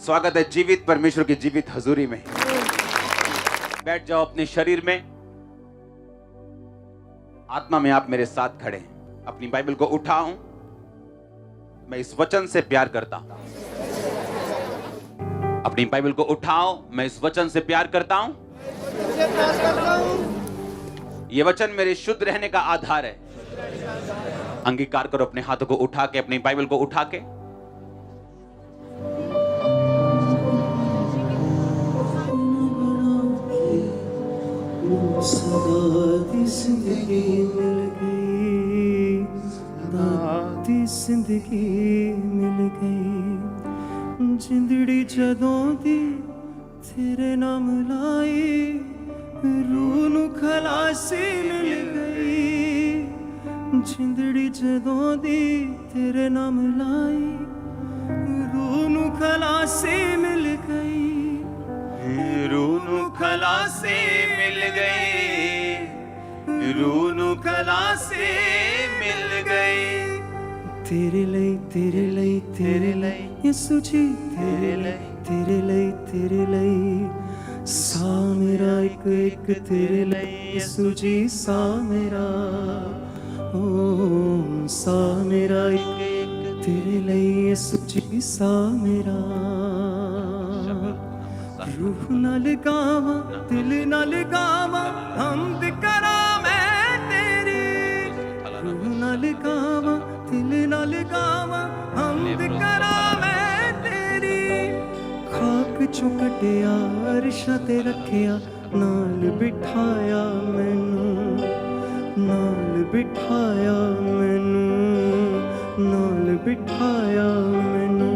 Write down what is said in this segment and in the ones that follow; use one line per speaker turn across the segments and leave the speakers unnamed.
स्वागत है जीवित परमेश्वर की जीवित हजूरी में। बैठ जाओ अपने शरीर में, आत्मा में आप मेरे साथ खड़े हैं। अपनी बाइबल को उठाओ, मैं इस वचन से प्यार करता हूं। अपनी बाइबल को उठाओ, मैं इस वचन से प्यार करता हूं। यह वचन मेरे शुद्ध रहने का आधार है। अंगीकार करो अपने हाथों को उठा के, अपनी बाइबल को उठा के।
जिंदगी मिल गई जिंदड़ी जदों दी तेरे नाम लाई रूह नू खलासी मिल गई। जिंदड़ी जदों दी तेरे नाम लाई रूह नू खलासी मिल गई। रूह नू खलासी मिल गई। रूह नू खलासी मिल गई। तेरे लई यसू जी तेरे लई सा मेरा एक तेरे लई यसू जी सा मेरा ओ सा मेरा एक तेरे लई यसू जी सा मेरा। रूह नाल गावां दिल नाल गावां हमद करा मैं तेरी। रूह नाल गावां दिल नाल गावां हमद करा मैं तेरी। खाक चों कटिया अरशां ते रखिया नाल बिठाया मैनू। नाल बिठाया मैनू नाल बिठाया मैनू।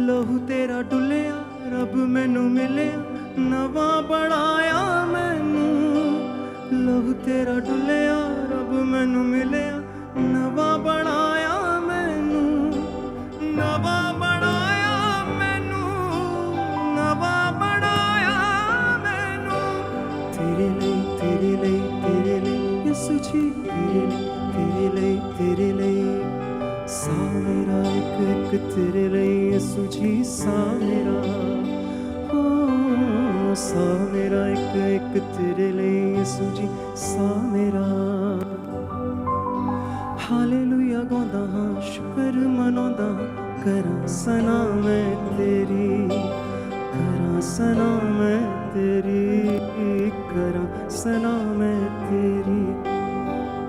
लहू तेरा डुलिया रब मैनू मिलिया नवा बनाया मैनू। लहू तेरा डुलिया रब मैनू मिलिया नवा बनाया मैनू। नवा बनाया मैनू नवा बनाया मैनू। तेरे लई यसू जी तेरे लई सा मेरा एक तेरे लई यसू जी सा मेरा ओ सा मेरा एक तेरे लई यसू जी सा मेरा। हालेलुया गांदा हां शुकर मनांदा करां सना मैं तेरी। करां सना मैं तेरी करां सना मैं तेरी।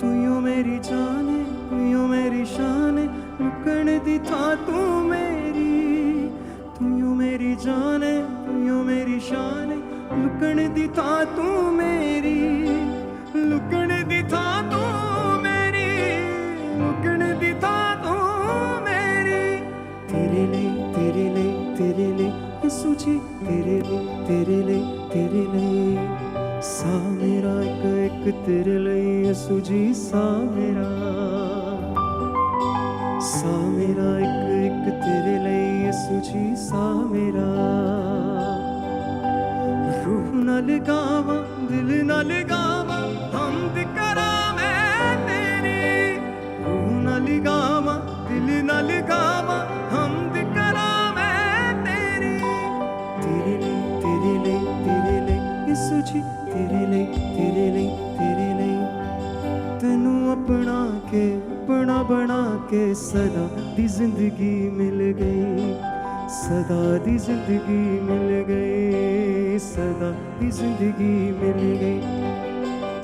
तू यो मेरी जान है तू यो मेरी शान है लुकण दी थां तू मेरी। तू यो मेरी जान है तू यो मेरी शान है लुकण दी थां तू मेरी। लुकण दी थां तू मेरी लुकण दी थां तू मेरी। तेरे लई यसू जी तेरे लई सा मेरा एक तेरे लई यसू जी सा मेरा। सा मेरा एक तेरे लई यसू जी सा मेरा। रूह नाल गावां दिल नाल गावां हमद करा मैं तेरी। रूह नाल गावां दिल नाल गावां हमद करा मैं तेरी। तेरे लई यसू जी तेरे लई तेनू अपना बना के सदा दी जिंदगी मिल गई। सदा दी जिंदगी मिल गई। सदा दी जिंदगी मिल गई।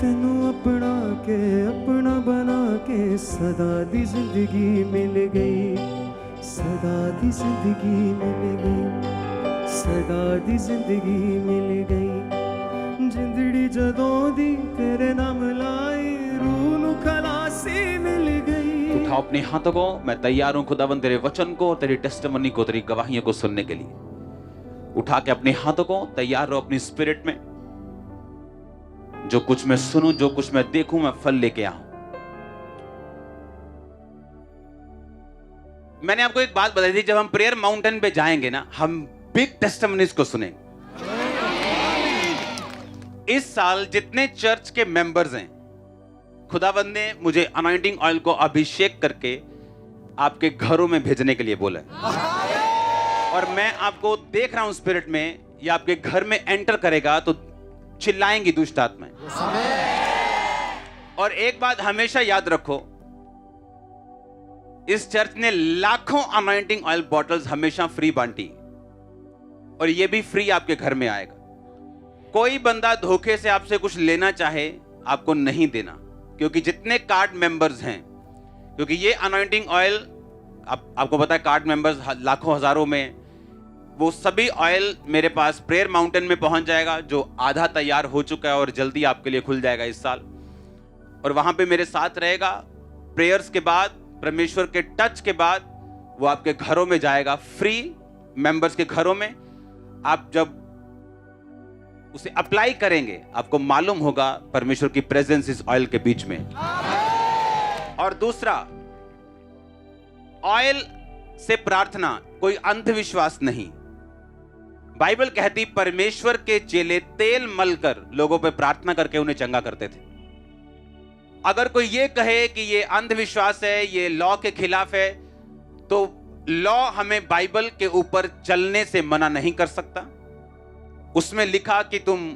तेनू अपना बना के सदा दी जिंदगी मिल गई। सदा दी जिंदगी मिल गई। सदा दी जिंदगी मिल गई। जिंदड़ी जदों दी तेरे नाम लाई रूह नू खलासी मिल गई।
उठाओ अपने हाथों को, मैं तैयार हूं खुदावन तेरे वचन को, तेरी टेस्टिमनी को, तेरी गवाहियों को सुनने के लिए। उठा के अपने हाथों को तैयार रहो अपनी स्पिरिट में। जो कुछ मैं सुनूं, जो कुछ मैं देखूं, मैं फल लेके आऊं। मैंने आपको एक बात बताई थी, जब हम प्रेयर माउंटेन पे जाएंगे ना, हम बिग टेस्टिमनीज को सुनेंगे। इस साल जितने चर्च के मेंबर्स हैं, खुदावंद ने मुझे अनॉइंटिंग ऑयल को अभिषेक करके आपके घरों में भेजने के लिए बोला है। और मैं आपको देख रहा हूं स्पिरिट में, ये आपके घर में एंटर करेगा तो चिल्लाएंगी दुष्ट आत्माएं। और एक बात हमेशा याद रखो, इस चर्च ने लाखों अनॉइंटिंग ऑयल बॉटल्स हमेशा फ्री बांटी, और ये भी फ्री आपके घर में आएगा। कोई बंदा धोखे से आपसे कुछ लेना चाहे, आपको नहीं देना, क्योंकि जितने कार्ड मेंबर्स हैं, क्योंकि ये अनॉइंटिंग ऑयल आपको पता है कार्ड मेंबर्स लाखों हजारों में, वो सभी ऑयल मेरे पास प्रेयर माउंटेन में पहुंच जाएगा, जो आधा तैयार हो चुका है और जल्दी आपके लिए खुल जाएगा इस साल। और वहां पे मेरे साथ रहेगा। प्रेयर्स के बाद, परमेश्वर के टच के बाद वो आपके घरों में जाएगा, फ्री मेंबर्स के घरों में। आप जब उसे अप्लाई करेंगे, आपको मालूम होगा परमेश्वर की प्रेजेंस इस ऑयल के बीच में। और दूसरा, ऑयल से प्रार्थना कोई अंधविश्वास नहीं। बाइबल कहती परमेश्वर के चेले तेल मलकर लोगों पे प्रार्थना करके उन्हें चंगा करते थे। अगर कोई ये कहे कि ये अंधविश्वास है, ये लॉ के खिलाफ है, तो लॉ हमें बाइबल के ऊपर चलने से मना नहीं कर सकता। उसमें लिखा कि तुम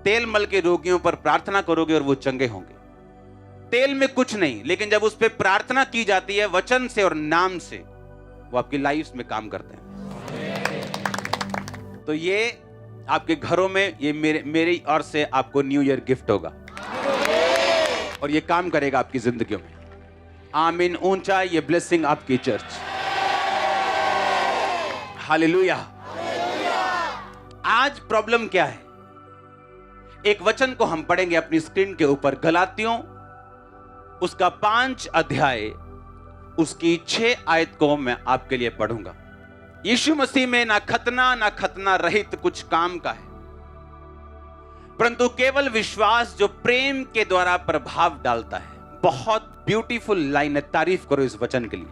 तेल मल के रोगियों पर प्रार्थना करोगे और वो चंगे होंगे। तेल में कुछ नहीं, लेकिन जब उस पर प्रार्थना की जाती है वचन से और नाम से, वो आपकी लाइफ में काम करते हैं। तो ये आपके घरों में, ये मेरी ओर से आपको न्यू ईयर गिफ्ट होगा, और ये काम करेगा आपकी जिंदगियों में। आमीन। ऊंचा ये ब्लेसिंग आपकी चर्च। हालेलुया। आज प्रॉब्लम क्या है? एक वचन को हम पढ़ेंगे अपनी स्क्रीन के ऊपर, गलातियों उसका 5 अध्याय, उसकी 6 आयत को मैं आपके लिए पढ़ूंगा। यीशु मसीह में ना खतना रहित कुछ काम का है, परंतु केवल विश्वास जो प्रेम के द्वारा प्रभाव डालता है। बहुत ब्यूटीफुल लाइन है, तारीफ करो इस वचन के लिए।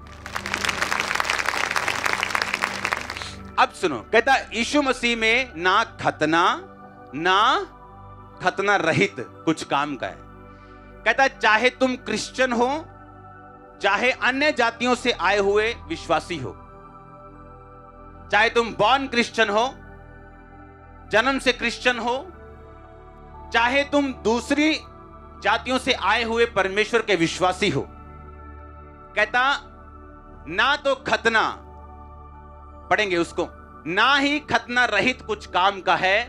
अब सुनो, कहता यीशु मसीह में ना खतना रहित कुछ काम का है। कहता चाहे तुम क्रिश्चियन हो, चाहे अन्य जातियों से आए हुए विश्वासी हो, चाहे तुम बॉर्न क्रिश्चियन हो, जन्म से क्रिश्चियन हो, चाहे तुम दूसरी जातियों से आए हुए परमेश्वर के विश्वासी हो, कहता ना तो खतना, पढ़ेंगे उसको, ना ही खतना रहित कुछ काम का है,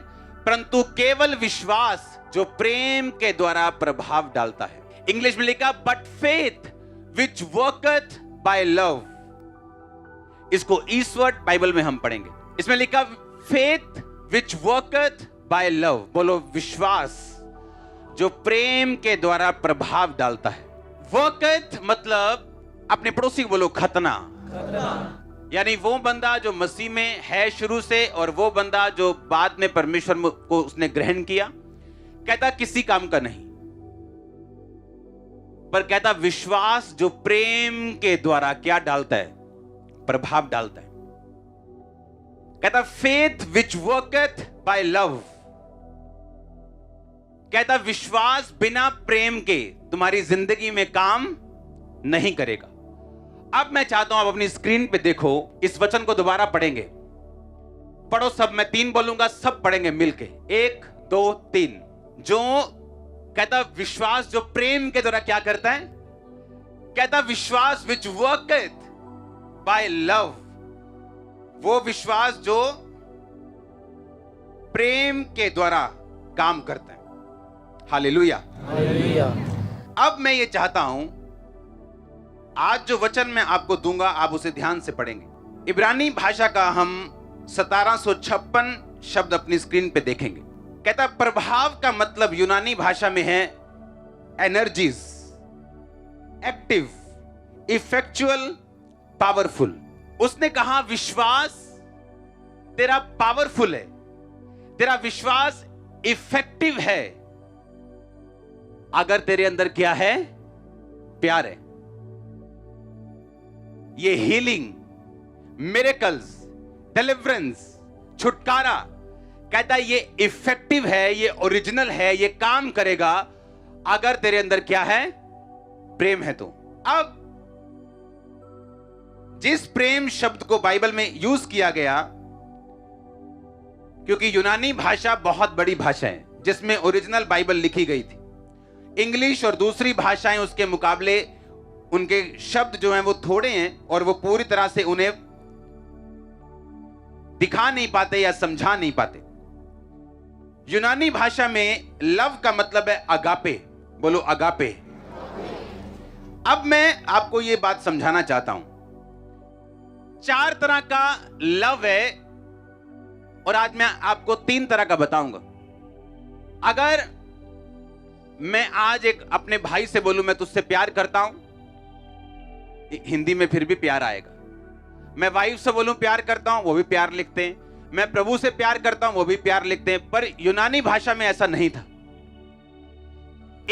परंतु केवल विश्वास जो प्रेम के द्वारा प्रभाव डालता है। इंग्लिश में लिखा but faith which worketh by love. इसको ईस्वर्ड बाइबल में हम पढ़ेंगे। इसमें लिखा faith which worketh by love. बोलो विश्वास जो प्रेम के द्वारा प्रभाव डालता है। वर्कeth मतलब अपने पड़ोसी को बोलो खतना। यानी वो बंदा जो मसीह में है शुरू से, और वो बंदा जो बाद में परमेश्वर को उसने ग्रहण किया, कहता किसी काम का नहीं, पर कहता विश्वास जो प्रेम के द्वारा क्या डालता है? प्रभाव डालता है। कहता faith which worketh by love. कहता विश्वास बिना प्रेम के तुम्हारी जिंदगी में काम नहीं करेगा। अब मैं चाहता हूं आप अपनी स्क्रीन पे देखो, इस वचन को दोबारा पढ़ेंगे। पढ़ो सब, मैं 3 बोलूंगा, सब पढ़ेंगे मिलके। 1 2 3। जो कहता विश्वास जो प्रेम के द्वारा क्या करता है? कहता विश्वास विच वर्कeth बाय लव। वो विश्वास जो प्रेम के द्वारा काम करता है। हालेलुया।
हालेलुया।
अब मैं ये चाहता हूं, आज जो वचन मैं आपको दूंगा आप उसे ध्यान से पढ़ेंगे। इब्रानी भाषा का हम 1756 शब्द अपनी स्क्रीन पे देखेंगे। कहता प्रभाव का मतलब यूनानी भाषा में है एनर्जीज, एक्टिव, इफेक्चुअल, पावरफुल। उसने कहा विश्वास तेरा पावरफुल है, तेरा विश्वास इफेक्टिव है अगर तेरे अंदर क्या है? प्यार है। ये हीलिंग, मिरेकल्स, डिलीवरेंस, छुटकारा, कहता है ये इफेक्टिव है, ये ओरिजिनल है, ये काम करेगा अगर तेरे अंदर क्या है? प्रेम है। तो अब जिस प्रेम शब्द को बाइबल में यूज किया गया, क्योंकि यूनानी भाषा बहुत बड़ी भाषा है जिसमें ओरिजिनल बाइबल लिखी गई थी। इंग्लिश और दूसरी भाषाएं उसके मुकाबले उनके शब्द जो हैं वो थोड़े हैं और वो पूरी तरह से उन्हें दिखा नहीं पाते या समझा नहीं पाते। यूनानी भाषा में लव का मतलब है अगापे। बोलो अगापे। अब मैं आपको ये बात समझाना चाहता हूं। 4 तरह का लव है और आज मैं आपको 3 तरह का बताऊंगा। अगर मैं आज एक अपने भाई से बोलूं मैं तुझसे प्यार करता हूं, हिंदी में फिर भी प्यार आएगा। मैं वाइफ से बोलूं प्यार करता हूं, वो भी प्यार लिखते हैं। मैं प्रभु से प्यार करता हूं, वो भी प्यार लिखते हैं। पर यूनानी भाषा में ऐसा नहीं था।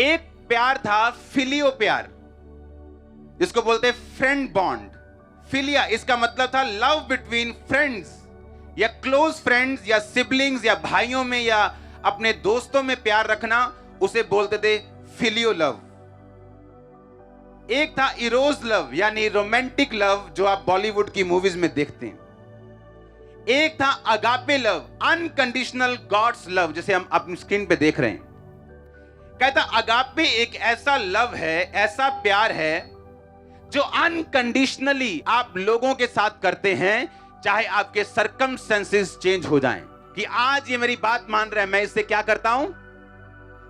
एक प्यार था फिलियो प्यार, जिसको बोलते हैं फ्रेंड बॉन्ड। फिलिया इसका मतलब था लव बिटवीन फ्रेंड्स या क्लोज फ्रेंड्स या सिबलिंग्स या भाइयों में या अपने दोस्तों में प्यार रखना, उसे बोलते थे फिलियो लव। एक था इरोज लव यानी रोमांटिक लव, जो आप बॉलीवुड की मूवीज में देखते हैं। एक था agape love, unconditional God's love, जैसे हम अपनी स्क्रीन पे देख रहे हैं। कहता अगापे एक ऐसा लव है, ऐसा प्यार है जो अनकंडीशनली आप लोगों के साथ करते हैं, चाहे आपके सर्कमस्टेंसेस चेंज हो जाएं। कि आज ये मेरी बात मान रहा है, मैं इससे क्या करता हूं।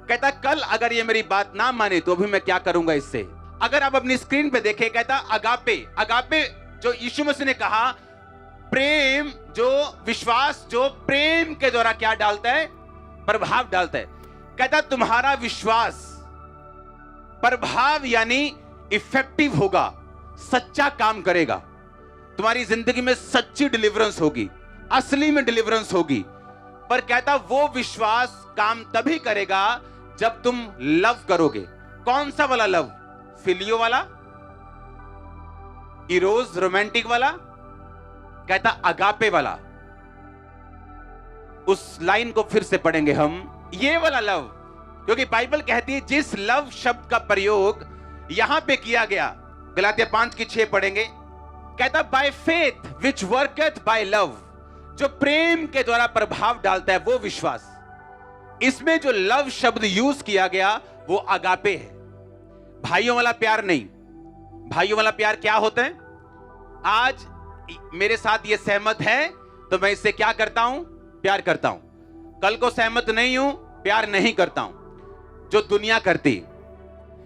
कहता कल अगर ये मेरी बात ना माने तो भी मैं क्या करूंगा इससे। अगर आप अपनी स्क्रीन पे देखें, कहता अगापे। अगापे जो यीशु मसीह ने कहा, प्रेम जो विश्वास जो प्रेम के द्वारा क्या डालता है, प्रभाव डालता है। कहता तुम्हारा विश्वास प्रभाव यानी इफेक्टिव होगा, सच्चा काम करेगा, तुम्हारी जिंदगी में सच्ची डिलीवरेंस होगी, असली में डिलीवरेंस होगी। पर कहता वो विश्वास काम तभी करेगा जब तुम लव करोगे। कौन सा वाला लव? फिलियो वाला, इरोज रोमांटिक वाला, कहता अगापे वाला। उस लाइन को फिर से पढ़ेंगे हम, ये वाला लव, क्योंकि बाइबल कहती है जिस लव शब्द का प्रयोग यहां पे किया गया, गलातिया 5:6 पढ़ेंगे। कहता by faith which worketh by love, जो प्रेम के द्वारा प्रभाव डालता है वो विश्वास। इसमें जो लव शब्द यूज किया गया वो अगापे है, भाइयों वाला प्यार नहीं। भाइयों वाला प्यार क्या होता है? आज मेरे साथ ये सहमत है तो मैं इससे क्या करता हूं? प्यार करता हूं। कल को सहमत नहीं हूं, प्यार नहीं करता हूं। जो दुनिया करती,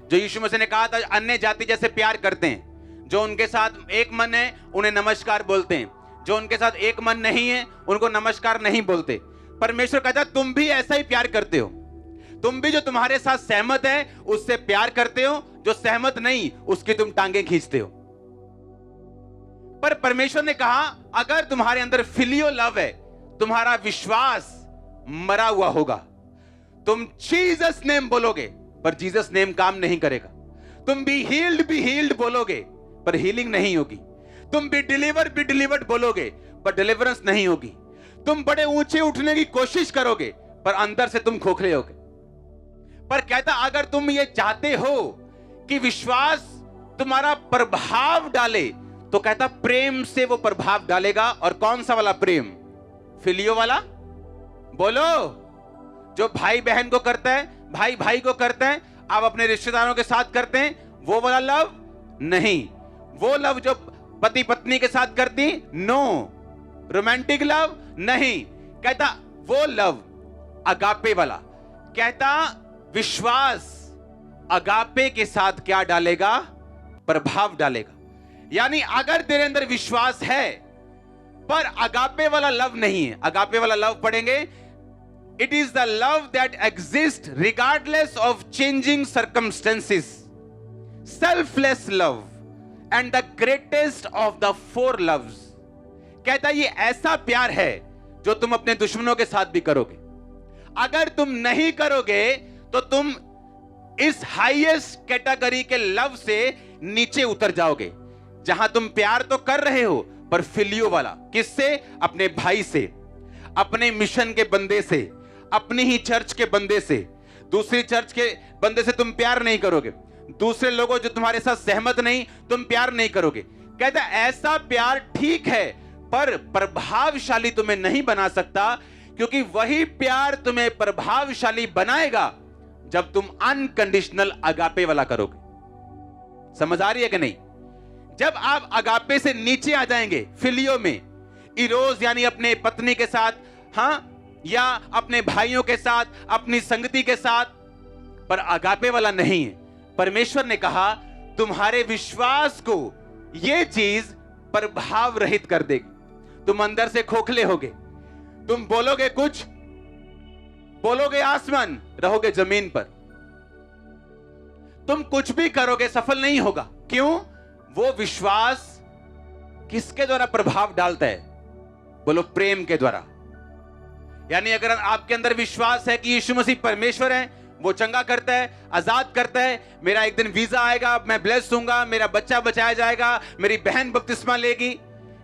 जो यीशु मसीह ने कहा था अन्य जाति जैसे प्यार करते हैं, जो उनके साथ एक मन है उन्हें नमस्कार बोलते हैं, जो उनके साथ एक मन नहीं है उनको नमस्कार नहीं बोलते। परमेश्वर कहता तुम भी ऐसा ही प्यार करते हो। तुम भी जो तुम्हारे साथ सहमत है उससे प्यार करते हो, जो सहमत नहीं उसकी तुम टांगे खींचते हो। पर परमेश्वर ने कहा अगर तुम्हारे अंदर फिलियो लव है, तुम्हारा विश्वास मरा हुआ होगा। तुम जीसस नेम बोलोगे पर जीसस नेम काम नहीं करेगा। तुम बी हील्ड बोलोगे पर हीलिंग नहीं होगी। तुम बी डिलीवर्ड बोलोगे पर डिलीवरेंस नहीं होगी। तुम बड़े ऊंचे उठने की कोशिश करोगे पर अंदर से तुम खोखले होगे। पर कहता अगर तुम ये चाहते हो कि विश्वास तुम्हारा प्रभाव डाले, तो कहता प्रेम से वो प्रभाव डालेगा। और कौन सा वाला प्रेम? फिलियो वाला। बोलो, जो भाई बहन को करता है, भाई भाई को करता है, आप अपने रिश्तेदारों के साथ करते हैं, वो वाला लव नहीं। वो लव जो पति पत्नी के साथ करती, नो। रोमांटिक लव नहीं। कहता वो लव अगापे वाला। कहता विश्वास अगापे के साथ क्या डालेगा? प्रभाव डालेगा। यानी अगर तेरे अंदर विश्वास है पर अगापे वाला लव नहीं है। अगापे वाला लव पढ़ेंगे, it is the love that exist regardless of changing circumstances, selfless love and the greatest of the 4 loves. कहता ये ऐसा प्यार है जो तुम अपने दुश्मनों के साथ भी करोगे। अगर तुम नहीं करोगे तो तुम इस हाईएस्ट कैटेगरी के लव से नीचे उतर जाओगे, जहां तुम प्यार तो कर रहे हो पर फिलियो वाला। किससे? अपने भाई से, अपने मिशन के बंदे से, अपनी ही चर्च के बंदे से। दूसरी चर्च के बंदे से तुम प्यार नहीं करोगे। दूसरे लोगों जो तुम्हारे साथ सहमत नहीं, तुम प्यार नहीं करोगे। कहता है ऐसा प्यार ठीक है पर प्रभावशाली तुम्हें नहीं बना सकता, क्योंकि वही प्यार तुम्हें प्रभावशाली बनाएगा जब तुम अनकंडीशनल अगापे वाला करोगे। समझ आ रही है कि नहीं? जब आप अगापे से नीचे आ जाएंगे, फिलियो में, इरोज यानी अपने पत्नी के साथ, हाँ, या अपने भाइयों के साथ, अपनी संगति के साथ, पर अगापे वाला नहीं है। परमेश्वर ने कहा तुम्हारे विश्वास को यह चीज प्रभाव रहित कर देगी। तुम अंदर से खोखले होगे, तुम बोलोगे कुछ, बोलोगे आसमान, रहोगे जमीन पर। तुम कुछ भी करोगे सफल नहीं होगा। क्यों? वो विश्वास किसके द्वारा प्रभाव डालता है? बोलो, प्रेम के द्वारा। यानी अगर आपके अंदर विश्वास है कि यीशु मसीह परमेश्वर है, वो चंगा करता है, आजाद करता है, मेरा एक दिन वीजा आएगा, मैं ब्लेस होऊंगा, मेरा बच्चा बचाया जाएगा, मेरी बहन बपतिस्मा लेगी,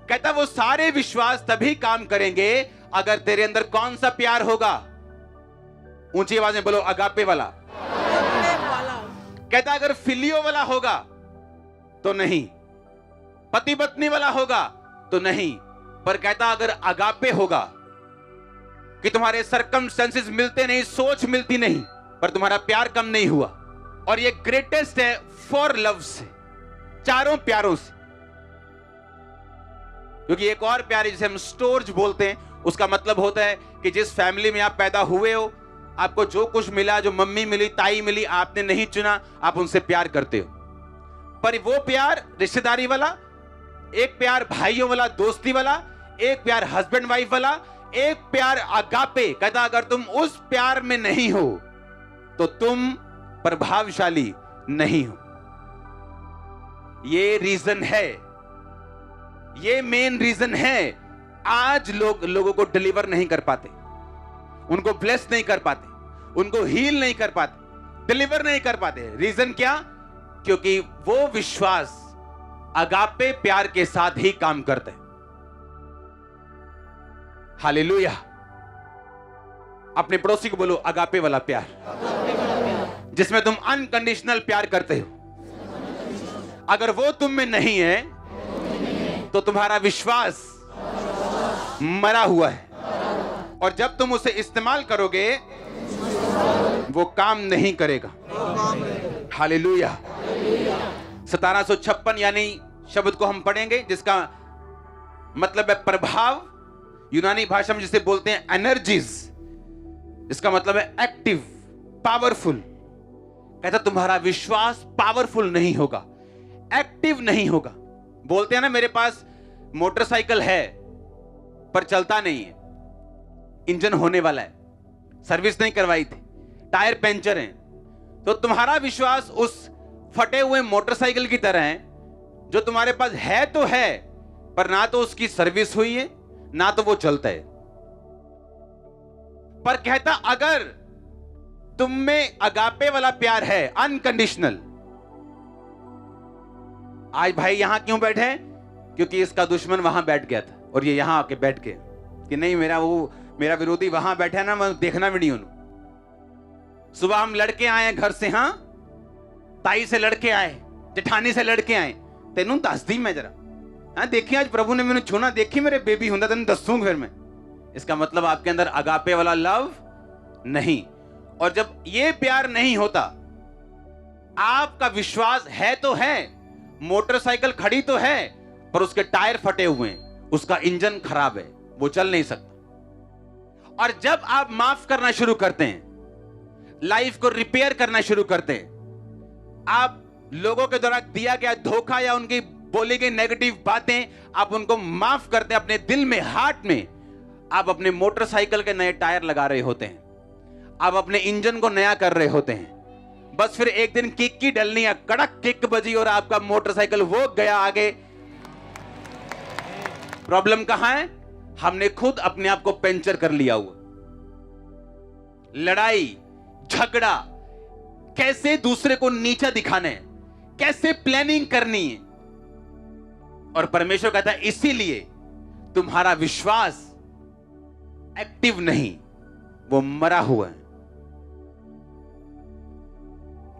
कहता वो सारे विश्वास तभी काम करेंगे अगर तेरे अंदर कौन सा प्यार होगा? ऊंची आवाज में बोलो, अगापे वाला। कहता अगर फिलियो वाला होगा तो नहीं, पति पत्नी वाला होगा तो नहीं, पर कहता अगर अगापे होगा कि तुम्हारे सर्कमस्टेंसेस मिलते नहीं, सोच मिलती नहीं, पर तुम्हारा प्यार कम नहीं हुआ। और ये ग्रेटेस्ट है 4 लव से, चारों प्यारों से। क्योंकि एक और प्यार जिसे हम स्टोर्ज बोलते हैं, उसका मतलब होता है कि जिस फैमिली में आप पैदा हुए हो, आपको जो कुछ मिला, जो मम्मी मिली, ताई मिली, आपने नहीं चुना, आप उनसे प्यार करते हो। पर वो प्यार रिश्तेदारी वाला, एक प्यार भाइयों वाला, दोस्ती वाला, एक प्यार हस्बैंड वाइफ वाला, एक प्यार अगापे। कहता अगर तुम उस प्यार में नहीं हो तो तुम प्रभावशाली नहीं हो। ये रीजन है, ये मेन रीजन है आज लोगों को डिलीवर नहीं कर पाते, उनको ब्लेस नहीं कर पाते, उनको हील नहीं कर पाते, डिलीवर नहीं कर पाते। रीजन क्या? क्योंकि वो विश्वास अगापे प्यार के साथ ही काम करते हैं। हालेलुया। अपने पड़ोसी को बोलो, अगापे वाला प्यार, जिसमें तुम अनकंडीशनल प्यार करते हो। अगर वो तुम में नहीं है तो तुम्हारा विश्वास मरा हुआ है, और जब तुम उसे इस्तेमाल करोगे वो काम नहीं करेगा। हालेलुया। 1756 यानी शब्द को हम पढ़ेंगे, जिसका मतलब है प्रभाव। यूनानी भाषा में जिसे बोलते हैं एनर्जीज, इसका मतलब है एक्टिव, पावरफुल। कहता तुम्हारा विश्वास पावरफुल नहीं होगा, एक्टिव नहीं होगा। बोलते हैं ना, मेरे पास मोटरसाइकिल है पर चलता नहीं है, इंजन होने वाला है, सर्विस नहीं करवाई थी, टायर पंचर है। तो तुम्हारा विश्वास उस फटे हुए मोटरसाइकिल की तरह है, जो तुम्हारे पास है तो है, पर ना तो उसकी सर्विस हुई है, ना तो वो चलता है। पर कहता अगर तुम में अगापे वाला प्यार है, अनकंडीशनल। आज भाई यहां क्यों बैठे हैं? क्योंकि इसका दुश्मन वहां बैठ गया था और ये यहां आके बैठ गए कि नहीं, मेरा विरोधी वहां बैठा है ना, मैं देखना भी नहीं उन्होंने। सुबह हम लड़के आए घर से, हां, ताई से लड़के आए, जेठानी से लड़के आए, तेनू दस दी मैं जरा, हाँ देखिए आज प्रभु ने मैंने छूना, देखी मेरे बेबी हुंदा तेन दसूंगा फिर मैं। इसका मतलब आपके अंदर अगापे वाला लव नहीं। और जब ये प्यार नहीं होता, आपका विश्वास है तो है, मोटरसाइकिल खड़ी तो है, पर उसके टायर फटे हुए हैं, उसका इंजन खराब है, वो चल नहीं सकता। और जब आप माफ करना शुरू करते हैं, लाइफ को रिपेयर करना शुरू करते हैं, आप लोगों के द्वारा दिया गया धोखा या उनकी बोली गई नेगेटिव बातें आप उनको माफ करते हैं, अपने दिल में, हार्ट में आप अपने मोटरसाइकिल के नए टायर लगा रहे होते हैं, आप अपने इंजन को नया कर रहे होते हैं। बस फिर एक दिन किक की डलनी है, कड़क किक बजी और आपका मोटरसाइकिल वो गया आगे। प्रॉब्लम कहां है? हमने खुद अपने आप को पंचर कर लिया हुआ। लड़ाई झगड़ा, कैसे दूसरे को नीचा दिखाना है, कैसे प्लानिंग करनी है। और परमेश्वर कहता है इसीलिए तुम्हारा विश्वास एक्टिव नहीं, वो मरा हुआ है।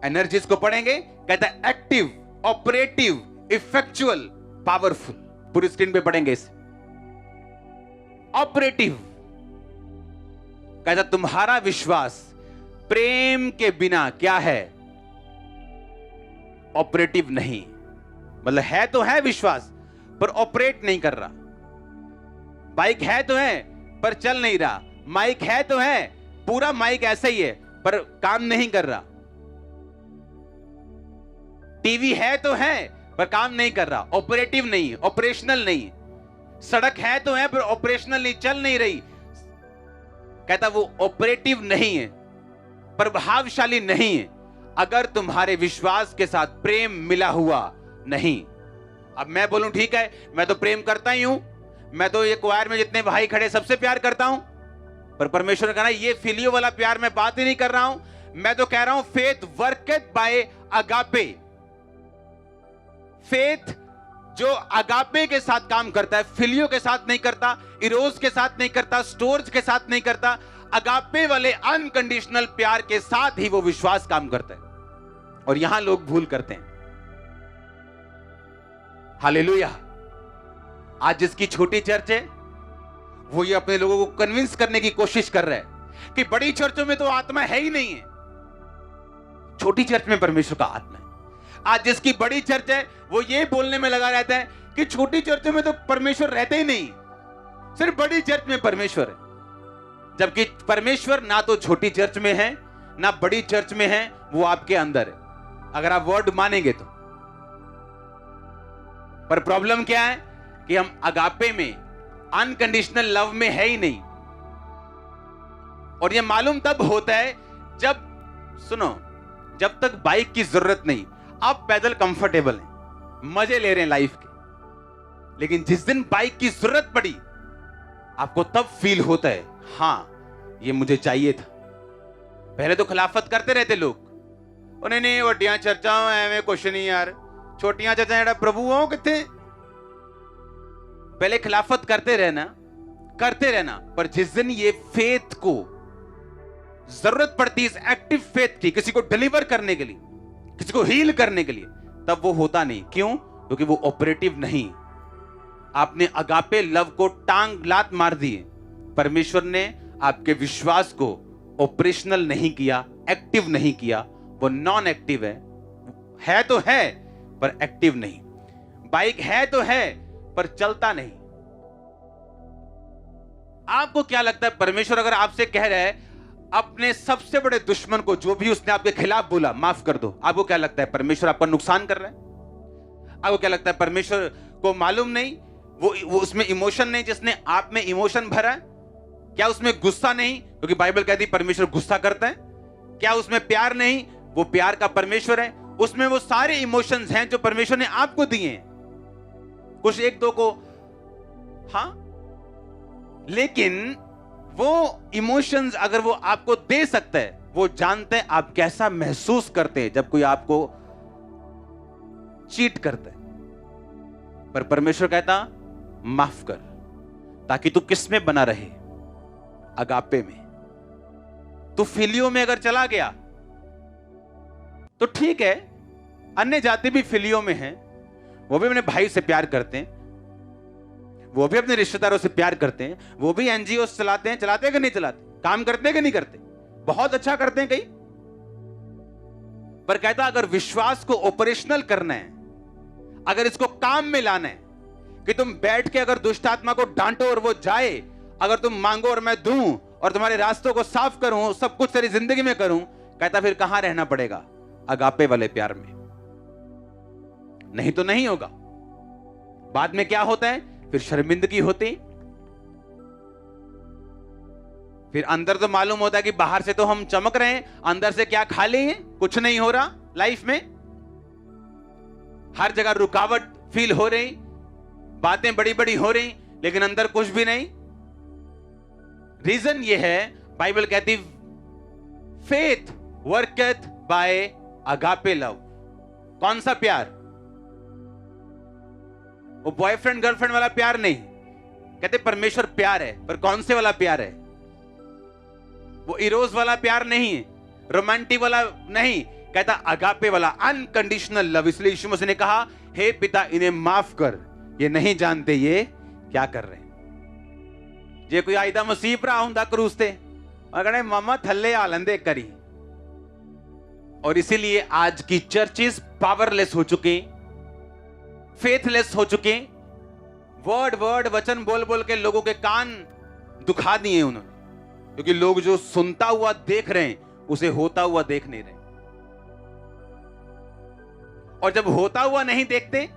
एनर्जीज को पढ़ेंगे, कहता है एक्टिव, ऑपरेटिव, इफेक्चुअल, पावरफुल, पूरी स्क्रीन पे पढ़ेंगे इसे। ऑपरेटिव, कहता तुम्हारा विश्वास प्रेम के बिना क्या है? ऑपरेटिव नहीं। मतलब है तो है विश्वास, पर ऑपरेट नहीं कर रहा। बाइक है तो है, पर चल नहीं रहा। माइक है तो है, पूरा माइक ऐसा ही है, पर काम नहीं कर रहा। टीवी है तो है, पर काम नहीं कर रहा। ऑपरेटिव नहीं, ऑपरेशनल नहीं। सड़क है तो है, पर ऑपरेशनल नहीं, चल नहीं रही। कहता वो ऑपरेटिव नहीं है, प्रभावशाली नहीं है, अगर तुम्हारे विश्वास के साथ प्रेम मिला हुआ नहीं। अब मैं बोलूं ठीक है, मैं तो प्रेम करता ही हूं, मैं तो ये क्वायर में जितने भाई खड़े सबसे प्यार करता हूं, पर परमेश्वर ने कहा ये फिलियो वाला प्यार मैं बात ही नहीं कर रहा हूं। मैं तो कह रहा हूं फेथ वर्कeth बाय अगापे। फेथ जो अगापे के साथ काम करता है, फिलियो के साथ नहीं करता, इरोस के साथ नहीं करता, स्टोर्ज के साथ नहीं करता। अगापे वाले अनकंडीशनल प्यार के साथ ही वो विश्वास काम करता है। और यहां लोग भूल करते हैं। हालेलुया। आज जिसकी छोटी चर्च है, वो ये अपने लोगों को कन्विंस करने की कोशिश कर रहा है कि बड़ी चर्चों में तो आत्मा है ही नहीं है, छोटी चर्च में परमेश्वर का आत्मा है। आज जिसकी बड़ी चर्च है, वो ये बोलने में लगा रहता है कि छोटी चर्चों में तो परमेश्वर रहते ही नहीं, सिर्फ बड़ी चर्च में परमेश्वर है। जबकि परमेश्वर ना तो छोटी चर्च में है, ना बड़ी चर्च में है, वो आपके अंदर है, अगर आप वर्ड मानेंगे तो। पर प्रॉब्लम क्या है कि हम अगापे में, अनकंडीशनल लव में है ही नहीं। और ये मालूम तब होता है जब, सुनो, जब तक बाइक की जरूरत नहीं, आप पैदल कंफर्टेबल हैं, मजे ले रहे हैं लाइफ के, लेकिन जिस दिन बाइक की जरूरत पड़ी, आपको तब फील होता है हां ये मुझे चाहिए था। पहले तो खिलाफत करते रहते लोग, उन्हें नहीं वड्डियां चर्चा एवं कुछ नहीं यार, छोटियां चर्चा जेड़ा प्रभु हो किथे। पहले खिलाफत करते रहना, पर जिस दिन ये फेथ को जरूरत पड़ती, इस एक्टिव फेथ की, किसी को डिलीवर करने के लिए, किसी को हील करने के लिए, तब वो होता नहीं। क्यों? क्योंकि वो ऑपरेटिव नहीं। आपने अगापे लव को टांग लात मार दी। परमेश्वर ने आपके विश्वास को ऑपरेशनल नहीं किया, एक्टिव नहीं किया, वो नॉन एक्टिव है तो है पर एक्टिव नहीं। बाइक है तो है पर चलता नहीं। आपको क्या लगता है, परमेश्वर अगर आपसे कह रहा है अपने सबसे बड़े दुश्मन को, जो भी उसने आपके खिलाफ बोला, माफ कर दो, आपको क्या लगता है परमेश्वर आपका नुकसान कर रहा है? आपको क्या लगता है परमेश्वर को मालूम नहीं, वो उसमें इमोशन नहीं जिसने आप में इमोशन भरा है? क्या उसमें गुस्सा नहीं, क्योंकि बाइबल कहती है परमेश्वर गुस्सा करता है? क्या उसमें प्यार नहीं, वो प्यार का परमेश्वर है? उसमें वो सारे इमोशंस हैं जो परमेश्वर ने आपको दिए हैं, कुछ एक दो को हां, लेकिन वो इमोशंस अगर वो आपको दे सकता है, वो जानते हैं आप कैसा महसूस करते हैं जब कोई आपको चीट करता है। पर परमेश्वर कहता माफ कर, ताकि तू किस में बना रहे? अगापे में। तू फिलियो में अगर चला गया तो ठीक है, अन्य जाति भी फिलियो में हैं, वो भी अपने भाई से प्यार करते हैं, वो भी अपने रिश्तेदारों से प्यार करते हैं, वो भी एनजीओ चलाते हैं कि नहीं चलाते, काम करते हैं कि नहीं करते, बहुत अच्छा करते हैं कई। पर कहता अगर विश्वास को ऑपरेशनल करना है, अगर इसको काम में लाना है, कि तुम बैठ के अगर दुष्ट आत्मा को डांटो और वो जाए, अगर तुम मांगो और मैं दूं और तुम्हारे रास्तों को साफ करूं, सब कुछ तेरी जिंदगी में करूं, कहता फिर कहां रहना पड़ेगा? अगापे वाले प्यार में। नहीं तो नहीं होगा। बाद में क्या होता है? फिर शर्मिंदगी होती, फिर अंदर तो मालूम होता है कि बाहर से तो हम चमक रहे हैं, अंदर से क्या खाली है, कुछ नहीं हो रहा लाइफ में, हर जगह रुकावट फील हो रही, बातें बड़ी बड़ी हो रही, लेकिन अंदर कुछ भी नहीं। रीजन ये है, बाइबल कहती फेथ वर्कeth बाय अगापे लव। कौन सा प्यार? वो बॉयफ्रेंड गर्लफ्रेंड वाला प्यार नहीं। कहते परमेश्वर प्यार है, पर कौन से वाला प्यार है? वो इरोस वाला प्यार नहीं है, रोमांटिक वाला नहीं, कहता अगापे वाला अनकंडीशनल लव। इसलिए यीशु मसीह ने कहा हे पिता इन्हें माफ कर, ये नहीं जानते ये क्या कर रहे हैं। जे कोई आईदा मसीह भरा हुंदा क्रूस ते कहने मामा थल्ले आ लेंदे करी। और इसीलिए आज की चर्चेस पावरलेस हो चुके, फेथलेस हो चुके, वर्ड वर्ड वचन बोल बोल के लोगों के कान दुखा दिए उन्होंने, क्योंकि लोग जो सुनता हुआ देख रहे हैं उसे होता हुआ देख नहीं रहे। और जब होता हुआ नहीं देखते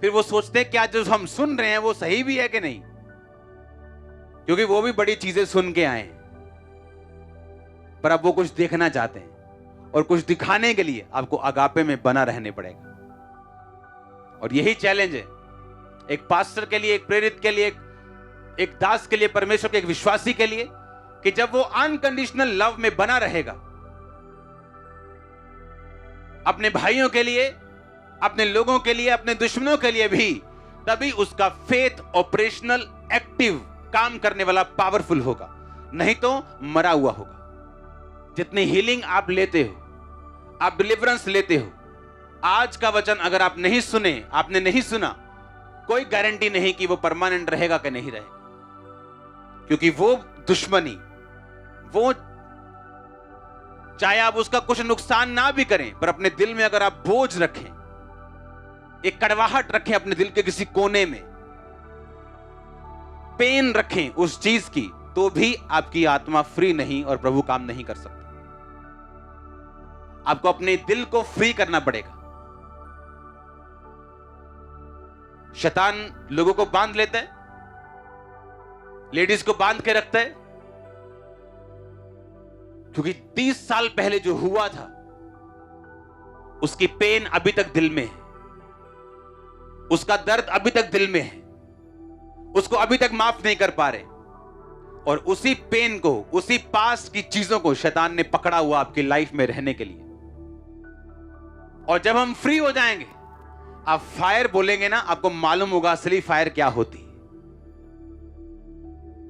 फिर वो सोचते क्या जो हम सुन रहे हैं वो सही भी है कि नहीं, क्योंकि वो भी बड़ी चीजें सुन के आए हैं, पर अब वो कुछ देखना चाहते हैं और कुछ दिखाने के लिए आपको अगापे में बना रहने पड़ेगा। और यही चैलेंज है एक पास्टर के लिए, एक प्रेरित के लिए, एक दास के लिए, परमेश्वर के एक विश्वासी के लिए, कि जब वो अनकंडीशनल लव में बना रहेगा अपने भाइयों के लिए, अपने लोगों के लिए, अपने दुश्मनों के लिए भी, तभी उसका फेथ ऑपरेशनल, एक्टिव, काम करने वाला, पावरफुल होगा, नहीं तो मरा हुआ होगा। जितनी हीलिंग आप लेते हो, आप डिलीवरेंस लेते हो, आज का वचन अगर आप नहीं सुने, आपने नहीं सुना, कोई गारंटी नहीं कि वो परमानेंट रहेगा कि नहीं रहेगा। क्योंकि वो दुश्मनी, वो चाहे आप उसका कुछ नुकसान ना भी करें, पर अपने दिल में अगर आप बोझ रखें, एक कड़वाहट रखें अपने दिल के किसी कोने में, पेन रखें उस चीज की, तो भी आपकी आत्मा फ्री नहीं और प्रभु काम नहीं कर सकता। आपको अपने दिल को फ्री करना पड़ेगा। शैतान लोगों को बांध लेता है, लेडीज को बांध के रखता है, क्योंकि 30 साल पहले जो हुआ था उसकी पेन अभी तक दिल में है, उसका दर्द अभी तक दिल में है, उसको अभी तक माफ नहीं कर पा रहे। और उसी पेन को, उसी पास की चीजों को शैतान ने पकड़ा हुआ आपकी लाइफ में रहने के लिए। और जब हम फ्री हो जाएंगे, आप फायर बोलेंगे ना, आपको मालूम होगा असली फायर क्या होती है।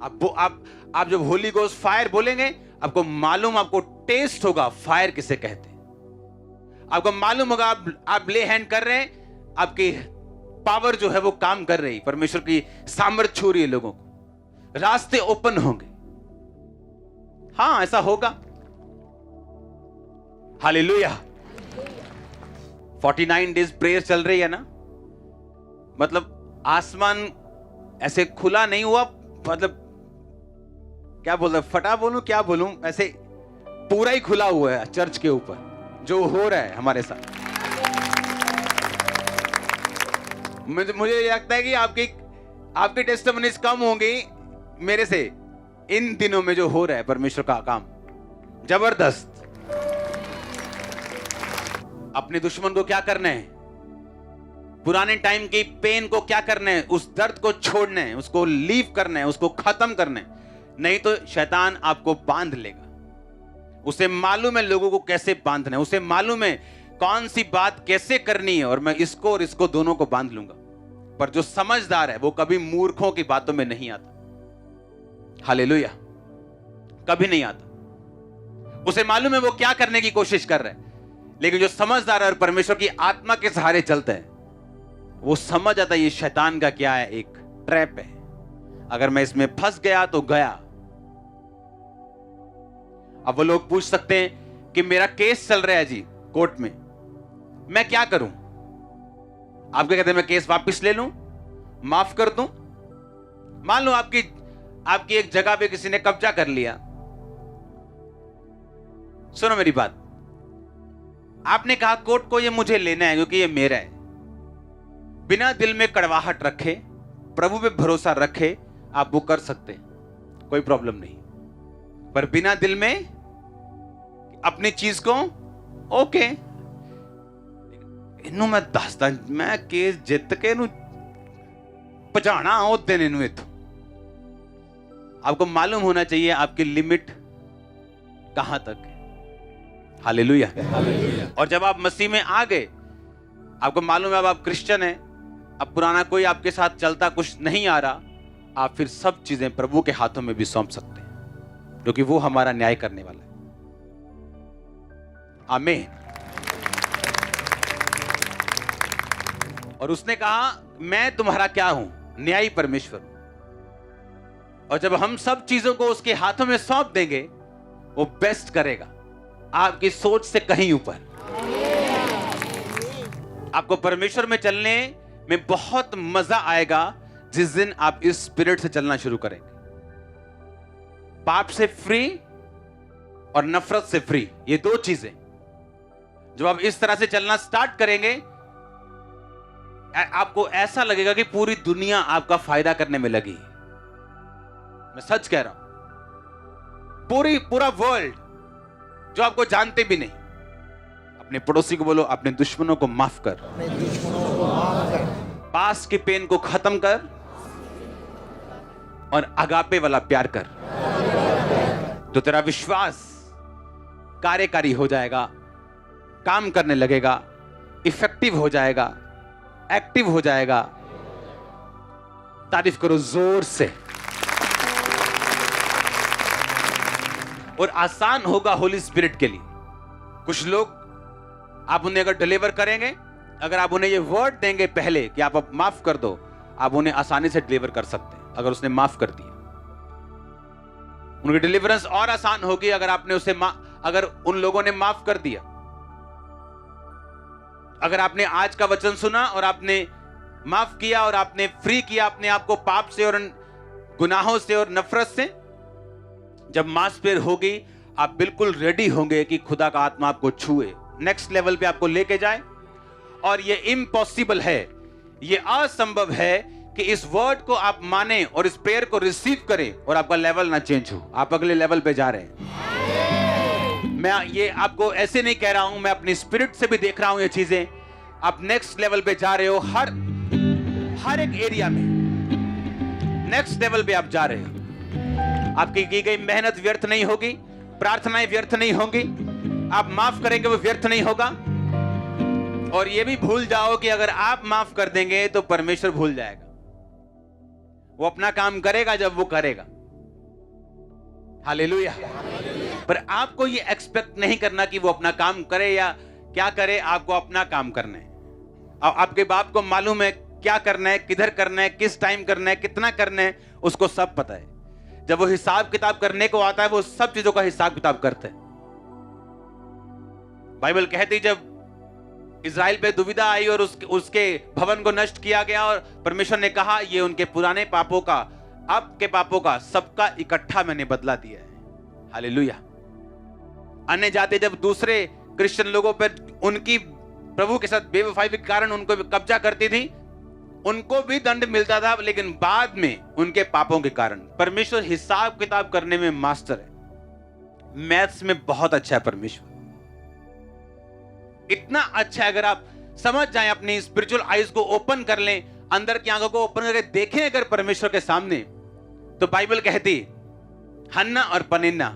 आप जब होली गोस्ट फायर बोलेंगे, आपको मालूम, आपको टेस्ट होगा फायर किसे कहते हैं। आपको मालूम होगा, आप ले हैंड कर रहे हैं, आपकी पावर जो है वो काम कर रही, परमेश्वर की सामर्थ छू रही है लोगों को, रास्ते ओपन होंगे। हां, ऐसा होगा। हालेलुया। 49 डेज प्रेयर चल रही है ना, मतलब आसमान ऐसे खुला नहीं हुआ, मतलब क्या बोल रहा, फटा बोलूं क्या बोलूं, ऐसे पूरा ही खुला हुआ है चर्च के ऊपर जो हो रहा है हमारे साथ। मुझे लगता है कि आपकी टेस्टिमनीज कम होंगी मेरे से इन दिनों में जो हो रहा है परमेश्वर का काम जबरदस्त। अपने दुश्मन को क्या करना है, पुराने टाइम की पेन को क्या करना है, उस दर्द को छोड़ना है, उसको लीव करना है, उसको खत्म करना है, नहीं तो शैतान आपको बांध लेगा। उसे मालूम है लोगों को कैसे बांधना है, उसे मालूम है कौन सी बात कैसे करनी है, और मैं इसको और इसको दोनों को बांध लूंगा। पर जो समझदार है वो कभी मूर्खों की बातों में नहीं आता। हालेलुया, कभी नहीं आता। उसे मालूम है वो क्या करने की कोशिश कर रहा है, लेकिन जो समझदार है और परमेश्वर की आत्मा के सहारे चलता है, वो समझ आता है ये शैतान का क्या है, एक ट्रैप है, अगर मैं इसमें फंस गया तो गया। अब वो लोग पूछ सकते हैं कि मेरा केस चल रहा है जी कोर्ट में, मैं क्या करूं? आप क्या कहते हैं, मैं केस वापस ले लूं, माफ कर दूं? मान लो आपकी एक जगह पे किसी ने कब्जा कर लिया। सुनो मेरी बात, आपने कहा कोर्ट को ये मुझे लेना है क्योंकि ये मेरा है। बिना दिल में कड़वाहट रखे, प्रभु पे भरोसा रखे, आप वो कर सकते हैं, कोई प्रॉब्लम नहीं। पर बिना दिल में अपनी चीज को, ओके इनू मैं दसदा, मैं केस जित के इनू भजाना उस दिन इनू इथों। आपको मालूम होना चाहिए आपकी लिमिट कहां तक है। हालेलुया। और जब आप मसीह में आ गए, आपको मालूम है अब आप क्रिश्चियन हैं, अब पुराना कोई आपके साथ चलता कुछ नहीं आ रहा, आप फिर सब चीजें प्रभु के हाथों में भी सौंप सकते हैं, क्योंकि वो हमारा न्याय करने वाला है। आमीन। और उसने कहा मैं तुम्हारा क्या हूं? न्यायी परमेश्वर। और जब हम सब चीजों को उसके हाथों में सौंप देंगे, वो बेस्ट करेगा, आपकी सोच से कहीं ऊपर। आपको परमेश्वर में चलने में बहुत मजा आएगा जिस दिन आप इस स्पिरिट से चलना शुरू करेंगे। पाप से फ्री और नफरत से फ्री, ये दो चीजें जब आप इस तरह से चलना स्टार्ट करेंगे, आपको ऐसा लगेगा कि पूरी दुनिया आपका फायदा करने में लगी। मैं सच कह रहा हूं, पूरा वर्ल्ड जो आपको जानते भी नहीं। अपने पड़ोसी को बोलो, अपने दुश्मनों को माफ कर, पास के पेन को खत्म कर और अगापे वाला प्यार कर, तो तेरा विश्वास कार्यकारी हो जाएगा, काम करने लगेगा, इफेक्टिव हो जाएगा, एक्टिव हो जाएगा। तारीफ करो जोर से। और आसान होगा होली स्पिरिट के लिए। कुछ लोग आप उन्हें अगर डिलीवर करेंगे, अगर आप उन्हें ये वर्ड देंगे पहले कि आप माफ कर दो, आप उन्हें आसानी से डिलीवर कर सकते हैं। अगर उसने माफ कर दिया, उनकी डिलीवरेंस और आसान होगी। अगर आपने उसे अगर उन लोगों ने माफ कर दिया, अगर आपने आज का वचन सुना और आपने माफ किया और आपने फ्री किया अपने आप को पाप से और गुनाहों से और नफरत से, जब मांसपेर होगी, आप बिल्कुल रेडी होंगे कि खुदा का आत्मा आपको छुए, नेक्स्ट लेवल पे आपको लेके जाए। और ये इम्पॉसिबल है, ये असंभव है कि इस वर्ड को आप माने और इस प्रेयर को रिसीव करें और आपका लेवल ना चेंज हो। आप अगले लेवल पे जा रहे हैं। मैं ये आपको ऐसे नहीं कह रहा हूं, मैं अपनी स्पिरिट से भी देख रहा हूं ये चीजें। आप नेक्स्ट लेवल पे जा रहे हो, हर एक एरिया में नेक्स्ट लेवल पे आप जा रहे हो। आपकी की गई मेहनत व्यर्थ नहीं होगी, प्रार्थनाएं व्यर्थ नहीं होंगी, आप माफ करेंगे वो व्यर्थ नहीं होगा। और ये भी भूल जाओ कि अगर आप माफ कर देंगे तो परमेश्वर भूल जाएगा। वो अपना काम करेगा जब वो करेगा। हालेलुया। पर आपको ये एक्सपेक्ट नहीं करना कि वो अपना काम करे या क्या करे, आपको अपना काम करना है। आपके बाप को मालूम है क्या करना है, किधर करना है, किस टाइम करना है, कितना करना है, उसको सब पता है। जब वो हिसाब किताब करने को आता है, वो सब चीजों का हिसाब किताब करते हैं। बाइबल कहती जब इज़राइल पे दुविधा आई और उसके भवन को नष्ट किया गया और परमेश्वर ने कहा ये उनके पुराने पापों का, अब के पापों का, सबका इकट्ठा मैंने बदला दिया है। हालेलुया। अन्य जाति जब दूसरे क्रिश्चियन लोगों पर उनकी प्रभु के साथ बेवफाई के कारण उनको कब्जा करती थी, उनको भी दंड मिलता था, लेकिन बाद में उनके पापों के कारण। परमेश्वर हिसाब किताब करने में मास्टर है, मैथ्स में बहुत अच्छा है परमेश्वर। इतना अच्छा है, अगर आप समझ जाएं, अपनी स्पिरिचुअल आईज को ओपन कर लें, अंदर की आंखों को ओपन करके देखें अगर परमेश्वर के सामने, तो बाइबल कहती हन्ना और पनिन्ना,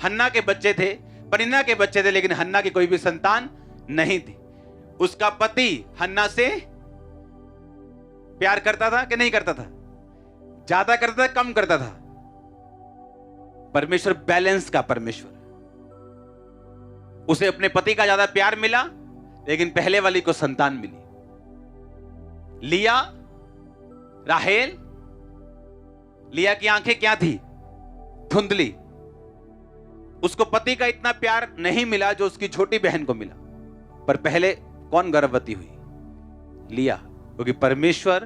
हन्ना के बच्चे थे, पनिन्ना के बच्चे थे, लेकिन हन्ना की कोई भी संतान नहीं थी। उसका पति हन्ना से प्यार करता था कि नहीं करता था? ज्यादा करता था, कम करता था? परमेश्वर बैलेंस का परमेश्वर। उसे अपने पति का ज्यादा प्यार मिला, लेकिन पहले वाली को संतान मिली। लिया, राहेल, लिया की आंखें क्या थी? धुंधली। उसको पति का इतना प्यार नहीं मिला जो उसकी छोटी बहन को मिला। पर पहले कौन गर्भवती हुई? लिया। क्योंकि परमेश्वर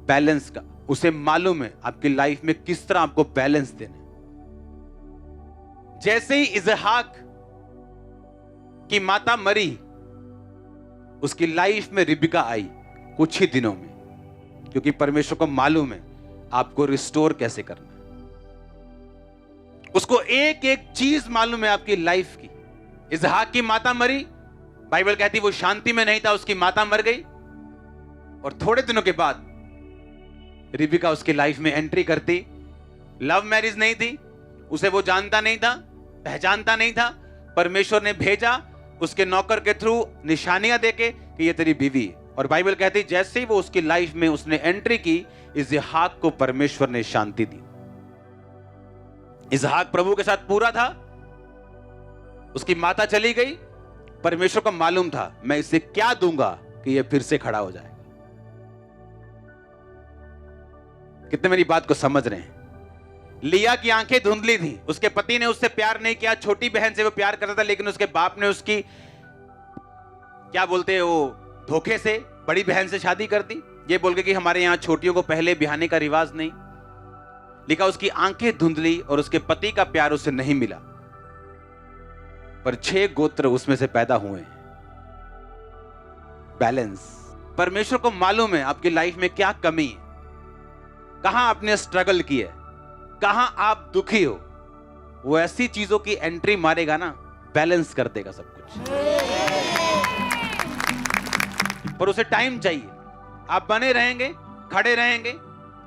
बैलेंस का, उसे मालूम है आपकी लाइफ में किस तरह आपको बैलेंस देना। जैसे ही इजहाक की माता मरी, उसकी लाइफ में रिबिका आई कुछ ही दिनों में, क्योंकि परमेश्वर को मालूम है आपको रिस्टोर कैसे करना है। उसको एक एक चीज मालूम है आपकी लाइफ की। इजहाक की माता मरी, बाइबल कहती वो शांति में नहीं था, उसकी माता मर गई, और थोड़े दिनों के बाद रिबिका उसकी लाइफ में एंट्री करती। लव मैरिज नहीं थी, उसे वो जानता नहीं था, पहचानता नहीं था। परमेश्वर ने भेजा उसके नौकर के थ्रू निशानियां देके कि ये तेरी बीवी है। और बाइबल कहती जैसे ही वो उसकी लाइफ में उसने एंट्री की, इजहाक को परमेश्वर ने शांति दी। इजहाक प्रभु के साथ पूरा था, उसकी माता चली गई, परमेश्वर को मालूम था मैं इसे क्या दूंगा कि ये फिर से खड़ा हो जाएगा। कितने मेरी बात को समझ रहे हैं? लिया की आंखें धुंधली थी, उसके पति ने उससे प्यार नहीं किया, छोटी बहन से वो प्यार करता था, लेकिन उसके बाप ने उसकी क्या बोलते हैं वो धोखे से बड़ी बहन से शादी कर दी, ये बोल के कि हमारे यहाँ छोटियों को पहले ब्याहने का रिवाज नहीं। लिखा उसकी आंखें धुंधली और उसके पति का प्यार उसे नहीं मिला, पर 6 गोत्र उसमें से पैदा हुए। बैलेंस। परमेश्वर को मालूम है आपकी लाइफ में क्या कमी है, कहां आपने स्ट्रगल किया है, कहां आप दुखी हो। वो ऐसी चीजों की एंट्री मारेगा ना, बैलेंस कर देगा सब कुछ, पर उसे टाइम चाहिए। आप बने रहेंगे, खड़े रहेंगे,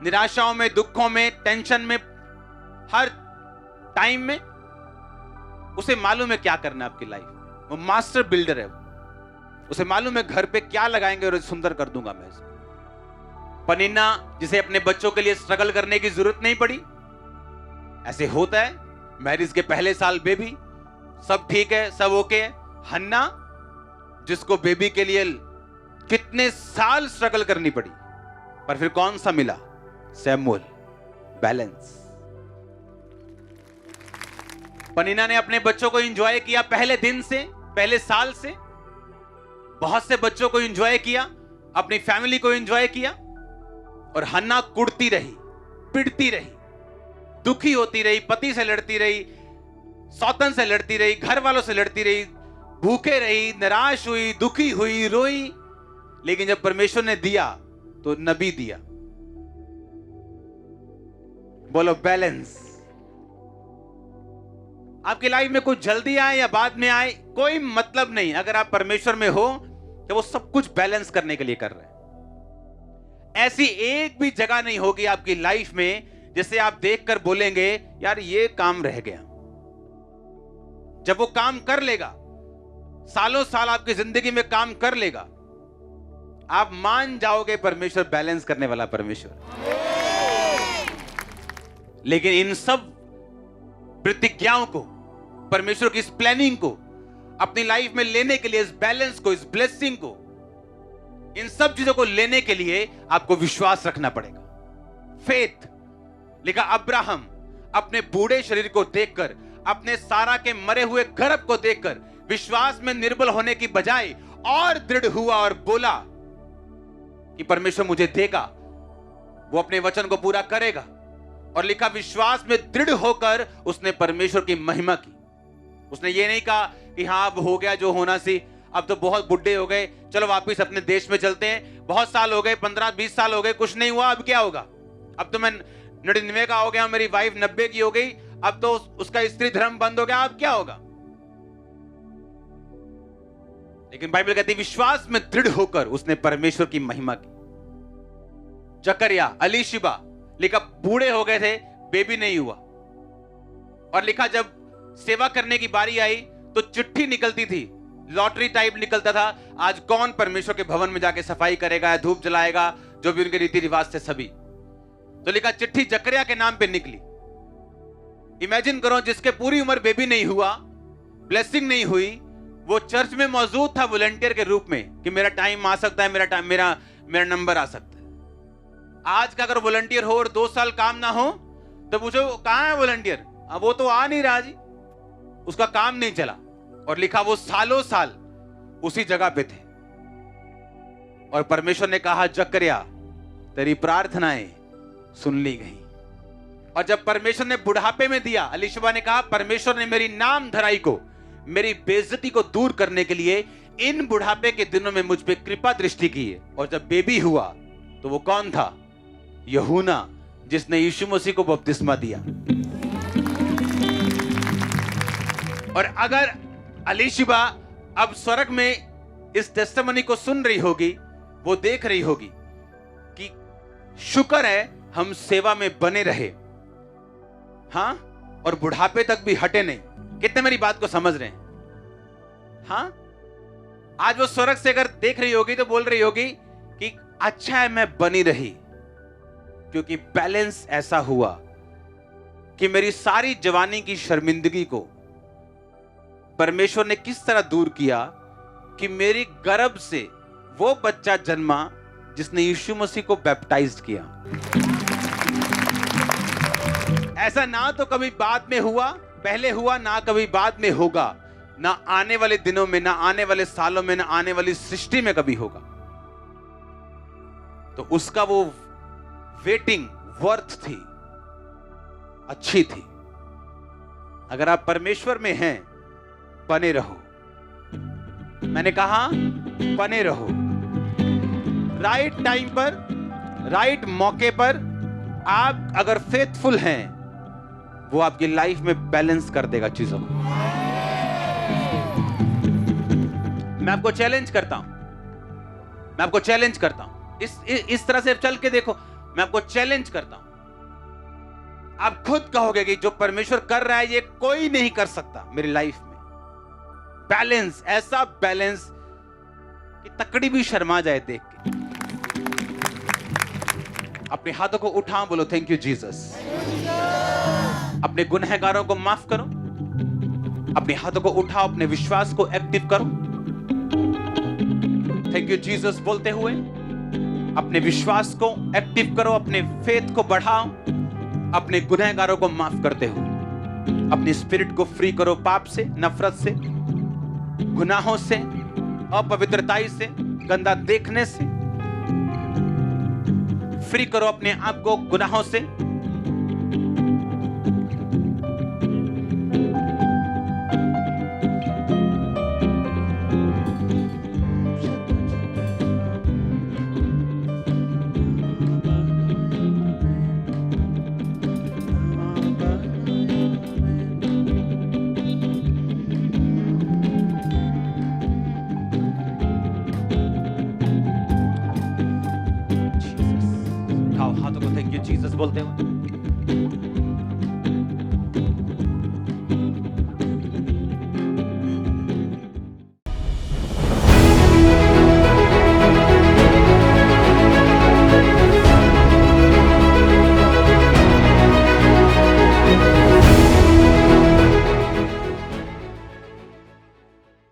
निराशाओं में, दुखों में, टेंशन में, हर टाइम में। उसे मालूम है क्या करना है आपकी लाइफ में। वो मास्टर बिल्डर है, उसे मालूम है घर पे क्या लगाएंगे और सुंदर कर दूंगा मैं इसको। पनीना जिसे अपने बच्चों के लिए स्ट्रगल करने की जरूरत नहीं पड़ी, ऐसे होता है। मैरिज के पहले साल बेबी, सब ठीक है, सब ओके है। हन्ना जिसको बेबी के लिए कितने साल स्ट्रगल करनी पड़ी, पर फिर कौन सा मिला? सैमुअल। बैलेंस। पनीना ने अपने बच्चों को एंजॉय किया पहले दिन से, पहले साल से। बहुत से बच्चों को एंजॉय किया, अपनी फैमिली को एंजॉय किया। और हन्ना कुड़ती रही, पिटती रही, दुखी होती रही, पति से लड़ती रही, सौतन से लड़ती रही, घर वालों से लड़ती रही, भूखे रही, निराश हुई, दुखी हुई, रोई। लेकिन जब परमेश्वर ने दिया तो नबी दिया। बोलो बैलेंस। आपकी लाइफ में कुछ जल्दी आए या बाद में आए, कोई मतलब नहीं। अगर आप परमेश्वर में हो तो वो सब कुछ बैलेंस करने के लिए कर रहे हैं। ऐसी एक भी जगह नहीं होगी आपकी लाइफ में जिसे आप देखकर बोलेंगे यार ये काम रह गया। जब वो काम कर लेगा, सालों साल आपकी जिंदगी में काम कर लेगा, आप मान जाओगे परमेश्वर बैलेंस करने वाला परमेश्वर। लेकिन इन सब प्रतिज्ञाओं को, परमेश्वर की इस प्लानिंग को अपनी लाइफ में लेने के लिए, इस बैलेंस को, इस ब्लेसिंग को, इन सब चीजों को लेने के लिए आपको विश्वास रखना पड़ेगा। फेथ। लिखा अब्राहम अपने बूढ़े शरीर को देखकर, अपने सारा के मरे हुए गर्भ को देखकर विश्वास में निर्बल होने की बजाय और दृढ़ हुआ और बोला कि परमेश्वर मुझे देगा, वो अपने वचन को पूरा करेगा। और लिखा विश्वास में दृढ़ होकर उसने परमेश्वर की महिमा की। उसने ये नहीं कहा कि हाँ अब हो गया जो होना सी, अब तो बहुत बुढ़े हो गए, चलो वापस अपने देश में चलते हैं, बहुत साल हो गए, 15-20 साल हो गए, कुछ नहीं हुआ, अब क्या होगा? अब तो मैं 99 का हो गया, मेरी वाइफ 90 की हो गई, अब तो उसका स्त्री धर्म बंद हो गया, अब क्या होगा? लेकिन बाइबल कहती है विश्वास में दृढ़ होकर उसने परमेश्वर की महिमा की। जकरिया, अलीशिबा, लिखा बूढ़े हो गए थे, बेबी नहीं हुआ। और लिखा जब सेवा करने की बारी आई तो चिट्ठी निकलती थी, लॉटरी टाइप निकलता था, आज कौन परमेश्वर के भवन में जाके सफाई करेगा, धूप जलाएगा, जो भी उनके रीति रिवाज थे सभी। तो लिखा चिट्ठी जकरिया के नाम पे निकली। इमेजिन करो जिसके पूरी उम्र बेबी नहीं हुआ, ब्लेसिंग नहीं हुई, वो चर्च में मौजूद था वॉलंटियर के रूप में कि मेरा टाइम आ सकता है, मेरा नंबर आ सकता है। आज का अगर वॉलंटियर हो और 2 साल काम ना हो तो पूछो कहां है वॉलंटियर? अब वो तो आ नहीं रहा जी, उसका काम नहीं चला। और लिखा वो सालों साल उसी जगह पे थे। और परमेश्वर ने कहा जकरिया तेरी प्रार्थनाएं सुन ली गई। और जब परमेश्वर ने बुढ़ापे में दिया, अलीशिबा ने कहा परमेश्वर ने मेरी नाम धराई को, मेरी बेइज्जती को दूर करने के लिए इन बुढ़ापे के दिनों में मुझ पे कृपा दृष्टि की है। और जब बेबी हुआ तो वो कौन था? यूहन्ना, जिसने यीशु मसीह को बपतिस्मा दिया। और अगर अलीशिबा अब स्वर्ग में इस टेस्टिमनी को सुन रही होगी, वो देख रही होगी कि शुक्र है हम सेवा में बने रहे, हाँ, और बुढ़ापे तक भी हटे नहीं। कितने मेरी बात को समझ रहे हैं? हाँ, आज वो स्वर्ग से अगर देख रही होगी तो बोल रही होगी कि अच्छा है मैं बनी रही, क्योंकि बैलेंस ऐसा हुआ कि मेरी सारी जवानी की शर्मिंदगी को परमेश्वर ने किस तरह दूर किया कि मेरी गर्भ से वो बच्चा जन्मा जिसने यीशु मसीह को बैप्टाइज्ड किया। ऐसा ना तो कभी बाद में हुआ, पहले हुआ, ना कभी बाद में होगा, ना आने वाले दिनों में, ना आने वाले सालों में, ना आने वाली सृष्टि में कभी होगा। तो उसका वो वेटिंग वर्थ थी, अच्छी थी। अगर आप परमेश्वर में हैं, बने रहो। मैंने कहा बने रहो। राइट टाइम पर, राइट मौके पर आप अगर फेथफुल हैं, वो आपकी लाइफ में बैलेंस कर देगा चीजों को। मैं आपको चैलेंज करता हूं, मैं आपको चैलेंज करता हूं, इस तरह से चल के देखो। मैं आपको चैलेंज करता हूं, आप खुद कहोगे कि जो परमेश्वर कर रहा है ये कोई नहीं कर सकता मेरी लाइफ में। बैलेंस, ऐसा बैलेंस कि तकड़ी भी शर्मा जाए देख के। अपने हाथों को उठाओ, बोलो थैंक यू जीसस। अपने गुनहगारों को माफ करो। अपने हाथों को उठाओ, अपने विश्वास को एक्टिव करो, थैंक यू जीसस बोलते हुए अपने विश्वास को एक्टिव करो, अपने फेथ को बढ़ाओ, अपने गुनहगारों को माफ करते हुए अपनी स्पिरिट को फ्री करो, पाप से, नफरत से, गुनाहों से, अपवित्रताई से, गंदा देखने से। फ्री करो अपने आप को गुनाहों से। हाथों को थैंक यू जीसस बोलते हुए